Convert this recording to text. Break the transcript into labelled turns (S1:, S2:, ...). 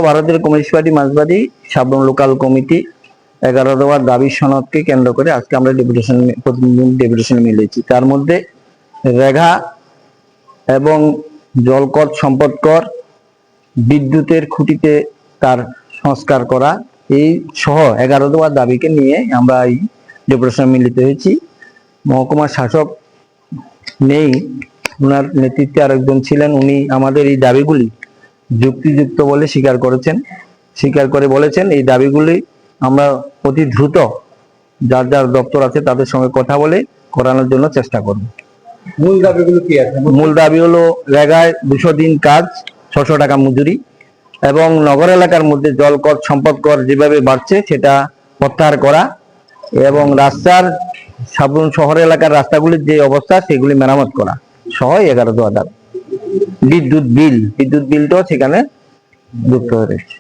S1: ভারতের communist party মার্ক্সবাদী Sabroom local committee 11 দফার দাবি সনদকে কেন্দ্র করে আজকে আমরা ডেপুটেশন মিলেছি। তার মধ্যে রেগা এবং জলকর সম্পদ কর, বিদ্যুতের খুঁটিতে তার সংস্কার করা, এই সহ 11 দফার দাবিকে নিয়ে আমরা এই ডেপুটেশন মিলিত হয়েছি। মহকুমা শাসক নেই, ওনার নেতৃত্বে আরেকজন ছিলেন, উনি আমাদের এই দাবিগুলি যুক্তিযুক্ত বলে স্বীকার করেছেন, স্বীকার করে বলেছেন এই দাবিগুলি আমরা অতি দ্রুত যার যার দপ্তর আছে তাদের সঙ্গে কথা বলে করানোর জন্য চেষ্টা করব।
S2: মূল দাবিগুলো কি আছে?
S1: মূল দাবি হলো রেগায় 200 দিন কাজ, 600 টাকা মজুরি, এবং নগর এলাকার মধ্যে জল কর সম্পদ কর যেভাবে বাড়ছে সেটা প্রত্যাহার করা, এবং রাস্তার সাবরুম শহর এলাকার রাস্তাগুলির যে অবস্থা সেগুলি মেরামত করা সহ 11 দফা দাবি। বিদ্যুৎ বিলটাও সেখানে যুক্ত হয়ে রয়েছে।